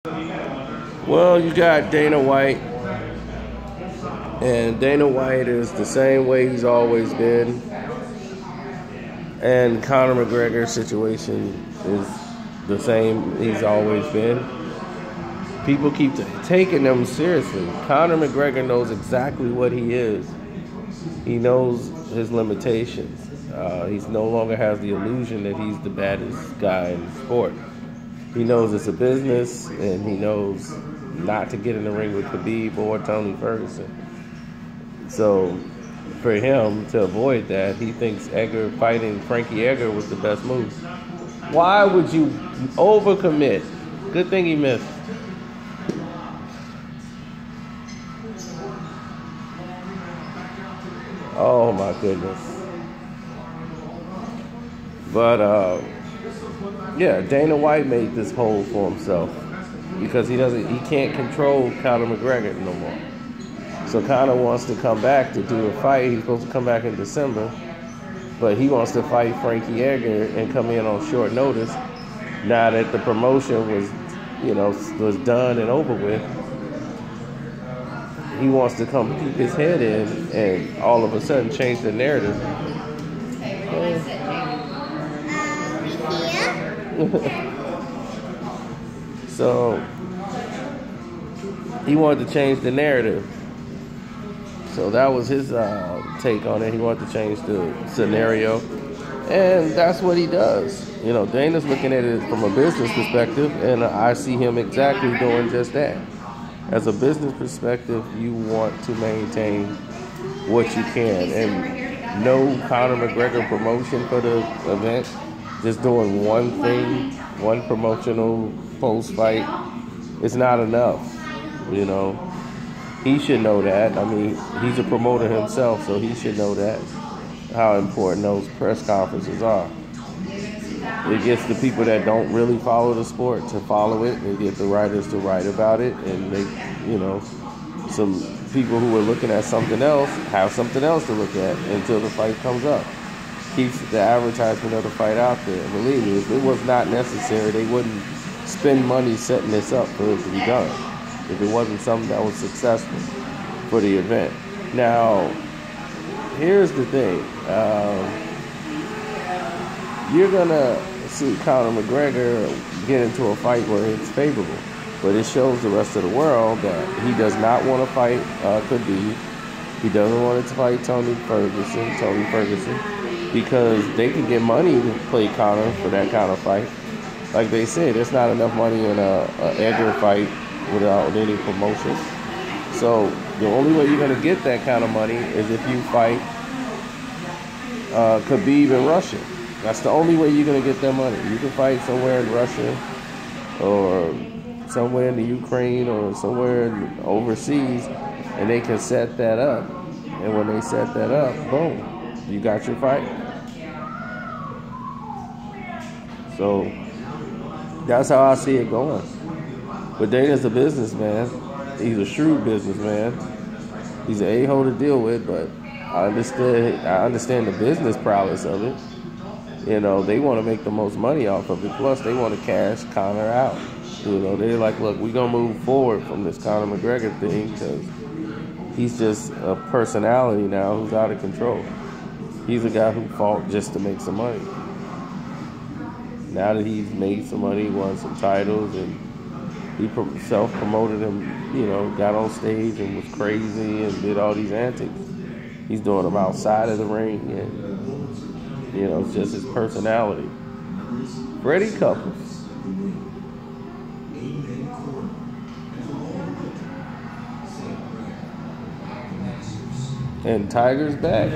Well, you got Dana White, and Dana White is the same way he's always been. And Conor McGregor's situation is the same he's always been. People keep taking them seriously. Conor McGregor knows exactly what he is. He knows his limitations. He no longer has the illusion that he's the baddest guy in the sport. He knows it's a business, and he knows not to get in the ring with Khabib or Tony Ferguson. So for him to avoid that, he thinks Edgar fighting Frankie Edgar was the best move. Why would you overcommit? Good thing he missed. Oh my goodness. But yeah, Dana White made this hole for himself because he can't control Conor McGregor no more. So Conor wants to come back to do a fight. He's supposed to come back in December, but he wants to fight Frankie Edgar and come in on short notice. Now that the promotion was done and over with, he wants to come keep his head in and all of a sudden change the narrative. So he wanted to change the narrative. So that was his take on it. He wanted to change the scenario, and that's what he does. Dana's looking at it from a business perspective, and I see him exactly doing just that. As a business perspective, you want to maintain what you can, and no Conor McGregor promotion for the event. Just doing one thing, one promotional post-fight, it's not enough. He should know that. I mean, he's a promoter himself, so he should know that, how important those press conferences are. It gets the people that don't really follow the sport to follow it. They get the writers to write about it, and some people who are looking at something else have something else to look at until the fight comes up. Keeps the advertisement of the fight out there. Believe me, if it was not necessary, they wouldn't spend money setting this up for it to be done. If it wasn't something that was successful for the event. Now, here's the thing. You're going to see Conor McGregor get into a fight where it's favorable. But it shows the rest of the world that he does not want to fight Khabib. He doesn't want to fight Tony Ferguson, because they can get money to play Conor for that kind of fight. Like they said, there's not enough money in a Edgar fight without any promotion. So the only way you're going to get that kind of money is if you fight Khabib in Russia. That's the only way you're going to get that money. You can fight somewhere in Russia or somewhere in the Ukraine or somewhere overseas, and they can set that up. And when they set that up, boom, you got your fight. So that's how I see it going. But Dana's a businessman. He's a shrewd businessman. He's an a-hole to deal with, but I understand the business prowess of it. They want to make the most money off of it. Plus, they want to cash Conor out. They're like, look, we're going to move forward from this Conor McGregor thing because he's just a personality now who's out of control. He's a guy who fought just to make some money. Now that he's made some money, won some titles, and he self-promoted him, got on stage and was crazy and did all these antics. He's doing them outside of the ring, and, it's just his personality. Freddie Couples. And Tiger's back.